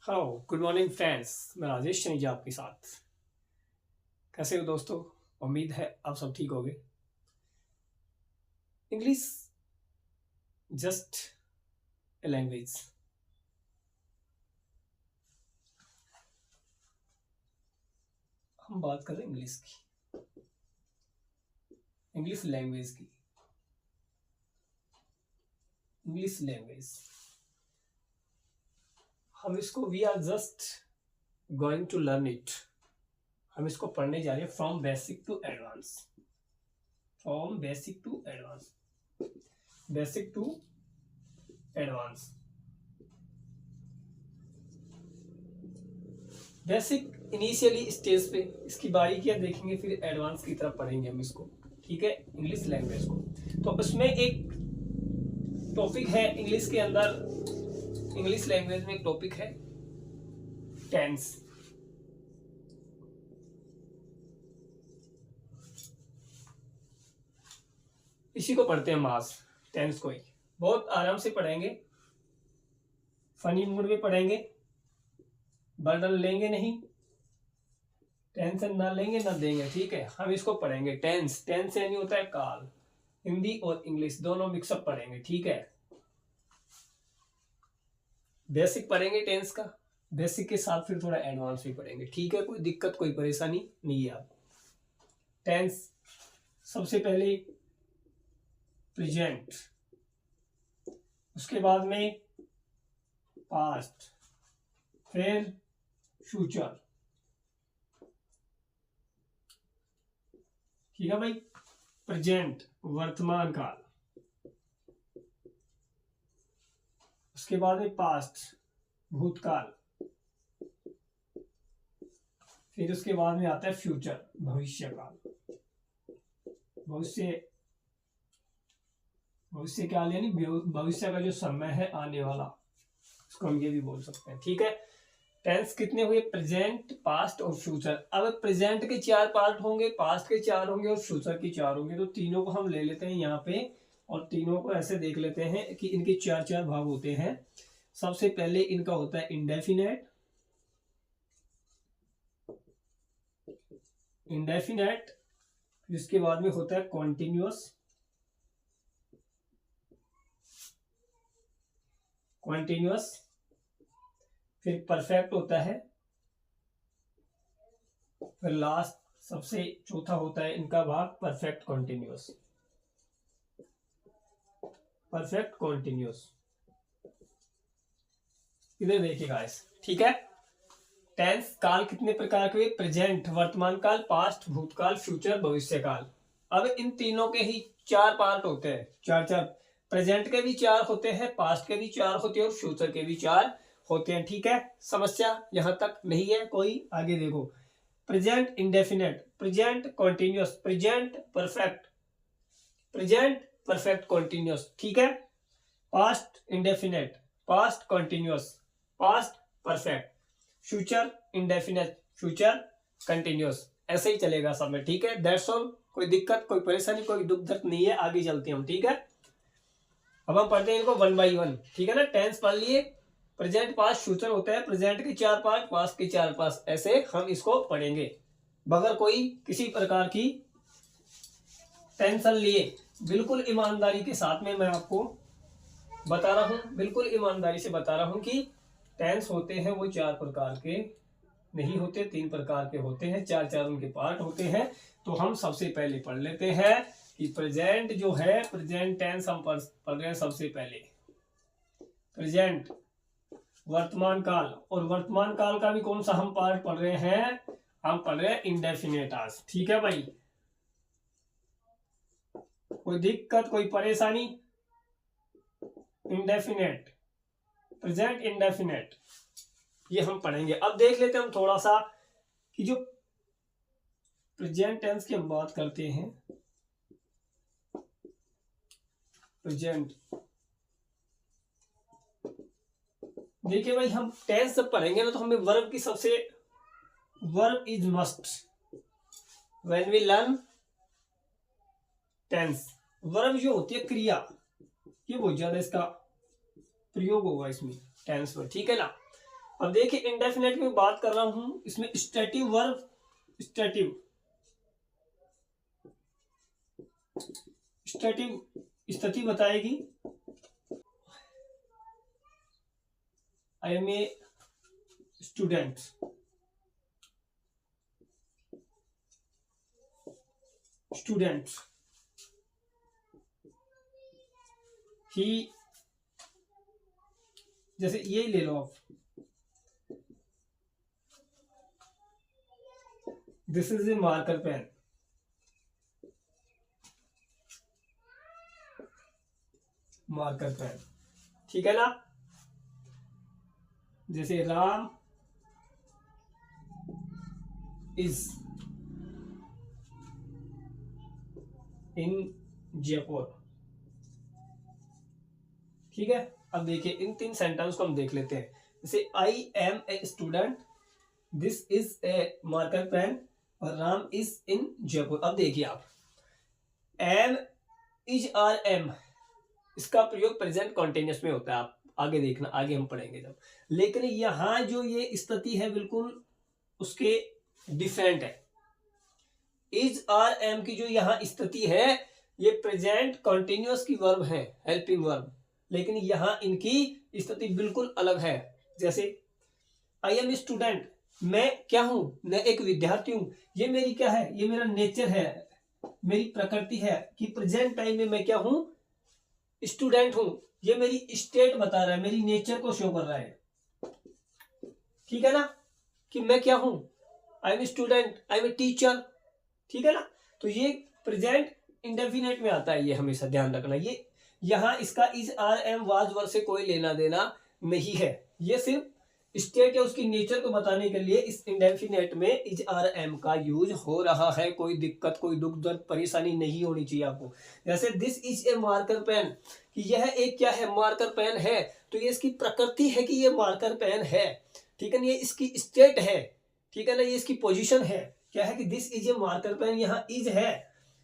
Hello good morning friends. मैं राजेश चनीजा आपके साथ। कैसे हो दोस्तों? उम्मीद है आप सब ठीक होगे। English just a language. हम बात कर रहे हैं इंग्लिश की, इंग्लिश लैंग्वेज की। इंग्लिश लैंग्वेज हम इसको we are just going to learn it. हम इसको पढ़ने जा रहे हैं from basic to advance. From basic to advance, basic to advance. Basic initially stage पे इसकी बारीकियां देखेंगे, फिर एडवांस की तरफ पढ़ेंगे हम इसको। ठीक है, इंग्लिश लैंग्वेज को। तो उसमें एक टॉपिक है इंग्लिश के अंदर, इंग्लिश लैंग्वेज में एक टॉपिक है टेंस। इसी को पढ़ते हैं मास, टेंस को ही बहुत आराम से पढ़ेंगे, फनी मूड में पढ़ेंगे, बर्डन लेंगे नहीं, टेंशन ना लेंगे ना देंगे। ठीक है, हम इसको पढ़ेंगे टेंस। टेंस यानी होता है काल। हिंदी और इंग्लिश दोनों मिक्सअप पढ़ेंगे। ठीक है, बेसिक पढ़ेंगे टेंस का, बेसिक के साथ फिर थोड़ा एडवांस भी पढ़ेंगे। ठीक है, कोई दिक्कत कोई परेशानी नहीं है। आप टेंस सबसे पहले प्रेजेंट, उसके बाद में पास्ट, फिर फ्यूचर। ठीक है भाई, प्रेजेंट वर्तमान काल, उसके बाद में पास्ट भूतकाल, फिर उसके बाद में आता है फ्यूचर भविष्य काल। भविष्य, भविष्य काल यानी भविष्य का जो समय है आने वाला, उसको हम ये भी बोल सकते हैं। ठीक है, टेंस कितने हुए? प्रेजेंट, पास्ट और फ्यूचर। अब प्रेजेंट के 4 पार्ट होंगे, पास्ट के 4 होंगे और फ्यूचर के 4 होंगे। तो तीनों को हम ले लेते हैं यहाँ पे और तीनों को ऐसे देख लेते हैं कि इनके 4 भाग होते हैं। सबसे पहले इनका होता है इंडेफिनेट, इंडेफिनेट, जिसके बाद में होता है कॉन्टिन्यूअस, कॉन्टिन्यूअस, फिर परफेक्ट होता है, फिर लास्ट सबसे चौथा होता है इनका भाग परफेक्ट कॉन्टिन्यूअस। परफेक्ट कॉन्टिन्यूअस इधर देखिए गाइस। ठीक है, टेंस काल कितने प्रकार के हुए? प्रेजेंट वर्तमान काल, पास्ट भूतकाल, फ्यूचर भविष्य काल। अब इन तीनों के ही 4 पार्ट होते हैं, 4 प्रेजेंट के भी 4 होते हैं, पास्ट के भी 4 होते हैं और फ्यूचर के भी 4 होते हैं। ठीक है, समस्या यहां तक नहीं है कोई? आगे देखो, present indefinite, present continuous, present perfect, present perfect continuous. ठीक है, past indefinite, past continuous, past perfect, future indefinite, future continuous. ऐसे ही चलेगा सब में। ठीक है, दैट्स ऑल। कोई दिक्कत कोई परेशानी कोई दुख दर्द नहीं है। आगे चलते हैं हम। ठीक है, अब हम पढ़ते हैं इनको 1 बाई 1। ठीक है ना, टेंस पढ़ लिए, प्रेजेंट पास्ट फ्यूचर होता है, प्रेजेंट के 4 पार्ट, पास्ट के 4 पार्ट, ऐसे हम इसको पढ़ेंगे बगैर कोई किसी प्रकार की टेंशन लिए। बिल्कुल ईमानदारी के साथ में मैं आपको बता रहा हूं, बिल्कुल ईमानदारी से बता रहा हूं कि टेंस होते हैं वो 4 प्रकार के नहीं होते, 3 प्रकार के होते हैं, 4 उनके पार्ट होते हैं। तो हम सबसे पहले पढ़ लेते हैं कि प्रेजेंट जो है, प्रेजेंट टेंस हम पढ़ रहे हैं सबसे पहले। प्रेजेंट वर्तमान काल, और वर्तमान काल का भी कौन सा हम पार्ट पढ़ रहे हैं? हम पढ़ रहे हैं इंडेफिनेट आज। ठीक है भाई, कोई दिक्कत कोई परेशानी? इंडेफिनेट, प्रेजेंट इंडेफिनेट, ये हम पढ़ेंगे। अब देख लेते हैं हम थोड़ा सा कि जो प्रेजेंट टेंस की हम बात करते हैं, प्रेजेंट, देखिए भाई, हम टेंस जब पढ़ेंगे ना तो हमें वर्ब की सबसे, verb is must when we learn tense. Verb जो होती है क्रिया, ये बहुत ज्यादा इसका प्रयोग होगा इसमें टेंस में। ठीक है ना, अब देखिए इंडेफिनेट की बात कर रहा हूं, इसमें स्टैटिव वर्ब, स्टैटिव स्थिति बताएगी। I am a student, student ही, जैसे ये ले लो आप, this is a marker pen, marker pen, ठीक है ना। जैसे राम इज इन जयपुर, ठीक है। अब देखिए इन 3 सेंटेंस को हम देख लेते हैं। जैसे I am a student, this is a marker pen और राम इज इन जयपुर। अब देखिए आप, एम, इज और एम, इसका प्रयोग प्रेजेंट कॉन्टिन्यूअस में होता है। आप आगे देखना, आगे हम पढ़ेंगे जब। लेकिन यहां जो ये स्थिति है बिल्कुल उसके डिफरेंट है। इज और एम की जो यहाँ स्थिति है ये प्रेजेंट कॉन्टिन्यूअस की वर्ब है, हेल्पिंग वर्ब, लेकिन यहाँ इनकी स्थिति बिल्कुल अलग है। जैसे आई एम स्टूडेंट, मैं क्या हूं, मैं एक विद्यार्थी हूं। ये मेरी क्या है, ये मेरा नेचर है, मेरी प्रकृति है कि प्रेजेंट टाइम में मैं क्या हूं, स्टूडेंट हूं। ये मेरी स्टेट बता रहा है, मेरी नेचर को शो कर रहा है, ठीक है ना, कि मैं क्या हूं, I am student, I am a teacher, ठीक है ना। तो ये प्रेजेंट इंडेफिनेट में आता है, ये हमेशा ध्यान रखना। ये यहाँ इसका is are am was were से कोई लेना देना नहीं है, ये सिर्फ स्टेट या उसकी नेचर को बताने के लिए इस इंडेफिनेट में इज आर एम का यूज हो रहा है। कोई दिक्कत, कोई दुख दर्द, परेशानी नहीं होनी चाहिए आपको। जैसे this is a marker pen, कि यह एक क्या है, मार्कर पेन है, तो ये इसकी प्रकृति है कि ये मार्कर पेन है, ठीक है ना। ये इसकी स्टेट है, ठीक है ना, ये इसकी पोजीशन है, क्या है कि this is a marker pen, यहाँ इज है,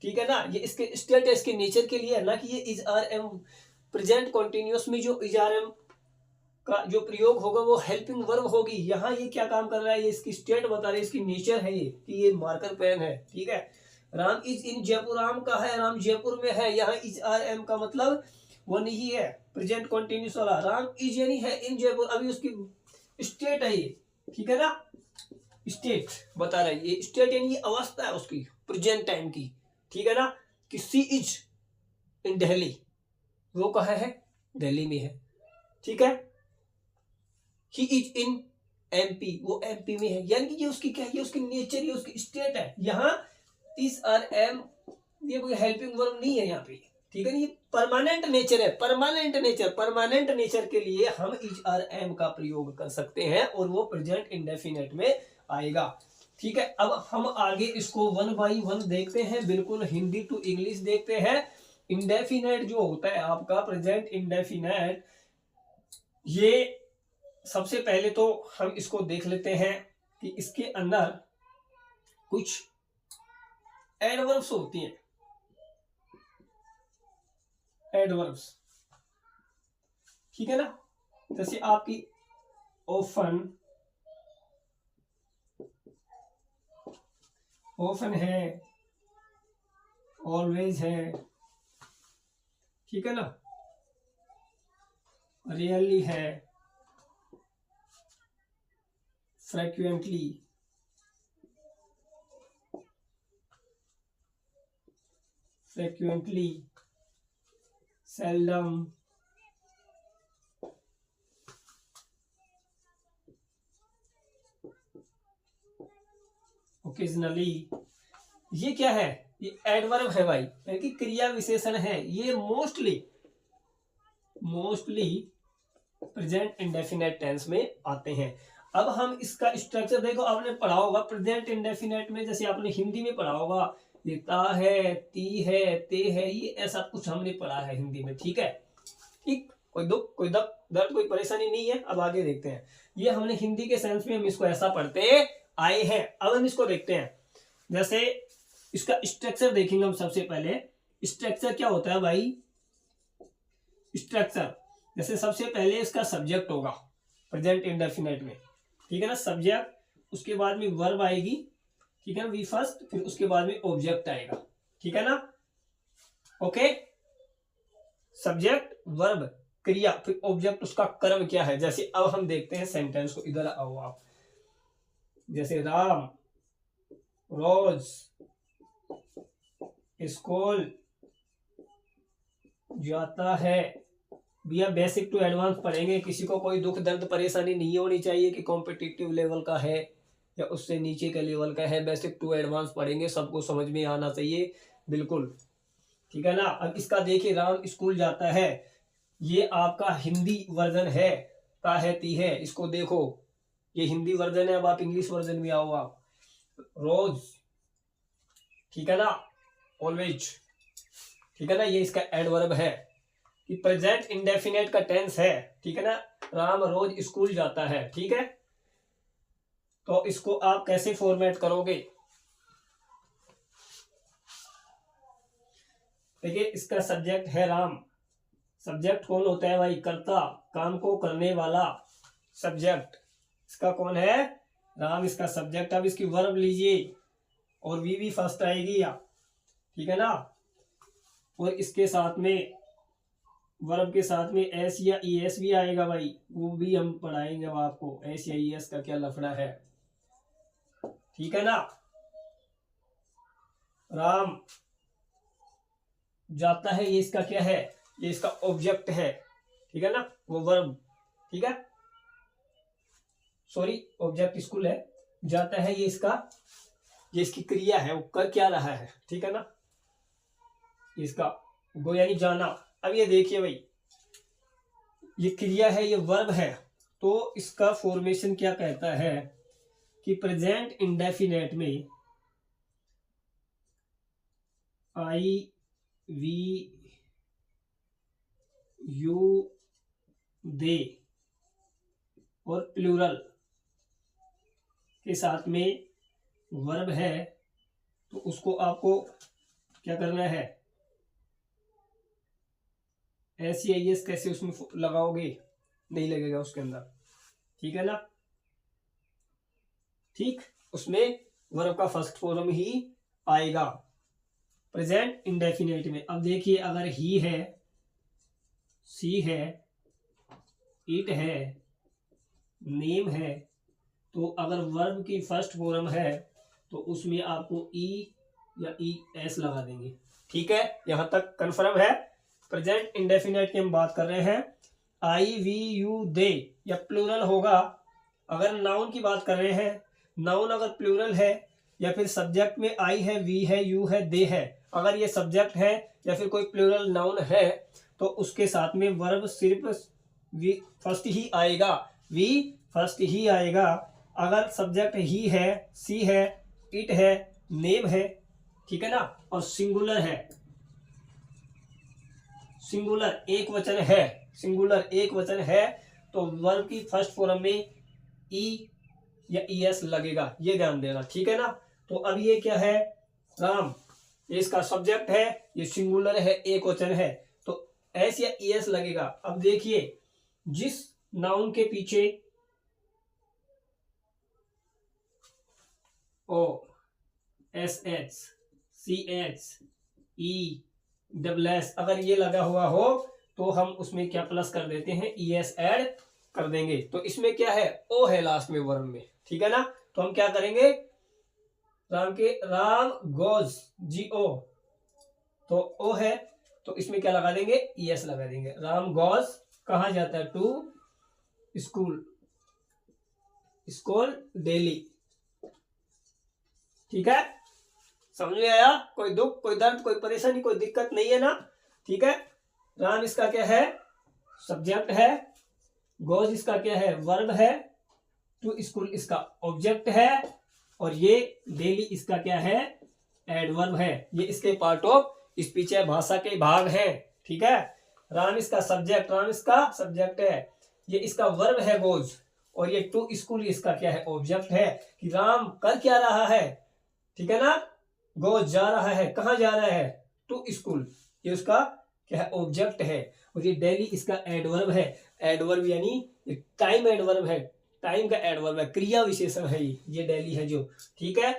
ठीक है ना। ये इसके स्टेट है, इसके नेचर के लिए है ना, कि ये is are am present continuous में जो इज आर एम का जो प्रयोग होगा वो हेल्पिंग वर्ब होगी। यहाँ ये क्या काम कर रहा है, ये इसकी स्टेट बता रही है, इसकी नेचर है ये, कि ये मार्कर पेन है, ठीक है। राम इज इन जयपुर, राम का है, राम जयपुर में है। यहाँ इज आर एम का मतलब वो नहीं है प्रेजेंट कॉन्टिन्यूअस वाला, राम इज यानी है इन जयपुर, अभी उसकी स्टेट है ये, ठीक है ना, स्टेट बता रहा है। ये स्टेट यानी अवस्था है उसकी प्रेजेंट टाइम की, ठीक है ना, कि सी इज इन दिल्ली, वो कहाँ है, दिल्ली में है, ठीक है। ही इज इन एमपी, वो एमपी में है, यानी कि ये उसकी क्या है, ये उसकी नेचर, ये उसकी स्टेट है। यहाँ इज आर एम ये कोई हेल्पिंग वर्ब नहीं है यहाँ पे, ठीक है। ये परमानेंट नेचर है, परमानेंट नेचर, परमानेंट नेचर के लिए हम इज आर एम का प्रयोग कर सकते हैं और वो प्रेजेंट इंडेफिनेट में आएगा, ठीक है। अब हम आगे इसको 1 बाई 1 देखते हैं, बिल्कुल हिंदी टू इंग्लिश देखते हैं। इंडेफिनेट जो होता है आपका प्रेजेंट इंडेफिनेट, ये सबसे पहले तो हम इसको देख लेते हैं कि इसके अंदर कुछ एडवर्ब्स होती हैं, एडवर्ब्स, ठीक है ना। जैसे आपकी ऑफन, ऑफन है, ऑलवेज है, ठीक है ना, रियली है, फ्रीक्वेंटली, फ्रीक्वेंटली, सेल्डम, ओकेजनली। ये क्या है, ये एडवर्ब है भाई, यानी कि क्रिया विशेषण है। ये मोस्टली प्रेजेंट इंडेफिनेट टेंस में आते हैं। अब हम इसका स्ट्रक्चर देखो, आपने पढ़ा होगा प्रेजेंट इंडेफिनेट में, जैसे आपने हिंदी में पढ़ा होगा, ये ता है, ती है, ते है, ये ऐसा कुछ हमने पढ़ा है हिंदी में, ठीक है। ठीक, कोई दुख, कोई दर्द, कोई परेशानी नहीं है। अब आगे देखते हैं, ये हमने हिंदी के सेंस में हम इसको ऐसा पढ़ते आए हैं। अब हम इसको देखते हैं, जैसे इसका स्ट्रक्चर देखेंगे हम। सबसे पहले स्ट्रक्चर क्या होता है भाई, स्ट्रक्चर जैसे सबसे पहले इसका सब्जेक्ट होगा, प्रेजेंट इंडेफिनेट में, ठीक है ना। सब्जेक्ट, उसके बाद में वर्ब आएगी, ठीक है ना, वी फर्स्ट, फिर उसके बाद में ऑब्जेक्ट आएगा, ठीक है ना। ओके, सब्जेक्ट, वर्ब, क्रिया, फिर ऑब्जेक्ट, उसका कर्म क्या है। जैसे अब हम देखते हैं सेंटेंस को, इधर आओ आप। जैसे राम रोज स्कूल जाता है। भैया बेसिक टू एडवांस पढ़ेंगे, किसी को कोई दुख दर्द परेशानी नहीं होनी चाहिए कि कॉम्पिटिटिव लेवल का है या उससे नीचे के लेवल का है। बेसिक टू एडवांस पढ़ेंगे, सबको समझ में आना चाहिए, बिल्कुल, ठीक है ना। अब इसका देखिए, राम स्कूल जाता है, ये आपका हिंदी वर्जन है, ता है ती है, इसको देखो, ये हिंदी वर्जन है। अब आप इंग्लिश वर्जन में आओ, आप रोज, ठीक है ना, ऑलवेज, ठीक है ना, ये इसका एडवर्ब है कि प्रेजेंट इंडेफिनेट का टेंस है, ठीक है ना। राम रोज स्कूल जाता है, ठीक है। तो इसको आप कैसे फॉर्मेट करोगे, देखिए, इसका सब्जेक्ट है राम। सब्जेक्ट कौन होता है भाई, कर्ता, काम को करने वाला। सब्जेक्ट इसका कौन है, राम, इसका सब्जेक्ट। अब इसकी वर्ब लीजिए और वी फर्स्ट आएगी, या ठीक है ना, और इसके साथ में वर्ब के साथ में एस या ई एस भी आएगा भाई, वो भी हम पढ़ाएंगे अब आपको, एस या ई एस का क्या लफड़ा है, ठीक है ना। राम जाता है, ये इसका क्या है, ये इसका ऑब्जेक्ट है, ठीक है ना, वो वर्ब, ठीक है, सॉरी, ऑब्जेक्ट स्कूल है, जाता है ये इसका, ये इसकी क्रिया है, वो कर क्या रहा है, ठीक है ना, इसका गो यानी जाना। अब ये देखिए भाई, ये क्रिया है, ये वर्ब है, तो इसका फॉर्मेशन क्या कहता है कि प्रेजेंट इंडेफिनेट में आई वी यू दे और प्लूरल के साथ में वर्ब है, तो उसको आपको क्या करना है, एस या एस कैसे उसमें लगाओगे, नहीं लगेगा उसके अंदर, ठीक है ना, ठीक, उसमें वर्ब का फर्स्ट फॉर्म ही आएगा प्रेजेंट इंडेफिनेट में। अब देखिए, अगर ही है, सी है, इट है, नेम है, तो अगर वर्ब की फर्स्ट फॉर्म है तो उसमें आपको ई या ई एस लगा देंगे, ठीक है, यहां तक कंफर्म है। प्रेजेंट इंडेफिनेट की हम बात कर रहे हैं, आई वी यू दे, या प्लूरल होगा। अगर नाउन की बात कर रहे हैं, नाउन अगर प्लूरल है, या फिर सब्जेक्ट में आई है, वी है, यू है, दे है, अगर ये सब्जेक्ट है या फिर कोई प्लूरल नाउन है, तो उसके साथ में वर्ब सिर्फ वी फर्स्ट ही आएगा, वी फर्स्ट ही आएगा। अगर सब्जेक्ट ही है, सी है, इट है, नेम है, ठीक है ना, और सिंगुलर है, सिंगुलर एक वचन है, सिंगुलर एक वचन है, तो वर्ब की फर्स्ट फॉर्म में ई या ई एस लगेगा, ये ध्यान देना, ठीक है ना। तो अब ये क्या है, राम, ये इसका सब्जेक्ट है, ये सिंगुलर है, एक वचन है, तो एस या ई एस लगेगा। अब देखिए, जिस नाउन के पीछे O, S H, C H, E double S अगर ये लगा हुआ हो, तो हम उसमें क्या प्लस कर देते हैं, ई एस ऐड कर देंगे। तो इसमें क्या है, ओ है लास्ट में वर्ब में, ठीक है ना। तो हम क्या करेंगे, राम गोज, जी ओ, तो ओ है, तो इसमें क्या लगा देंगे, ई एस लगा देंगे। राम गोज कहाँ जाता है, टू स्कूल, स्कूल डेली, ठीक है, समझ में आया। कोई दुख, कोई दर्द, कोई परेशानी, कोई दिक्कत नहीं है ना, ठीक है। राम इसका क्या है, सब्जेक्ट है, गोज इसका क्या है, वर्ब है, टू स्कूल इसका ऑब्जेक्ट है, और ये डेली इसका क्या है, एडवर्ब है। ये इसके पार्ट ऑफ स्पीच है, भाषा के भाग हैं, ठीक है। राम इसका सब्जेक्ट, राम इसका सब्जेक्ट है, ये इसका वर्ब है गोज, और ये टू स्कूल इसका क्या है, ऑब्जेक्ट है, कि राम कर क्या रहा है, ठीक है ना, गोज जा रहा है, कहाँ जा रहा है, टू स्कूल, ये उसका क्या है, ऑब्जेक्ट है। और ये डेली इसका एडवर्ब है। एडवर्ब यानी टाइम एडवर्ब है, टाइम का एडवर्ब है, क्रिया विशेषण है ये डेली है जो। ठीक है,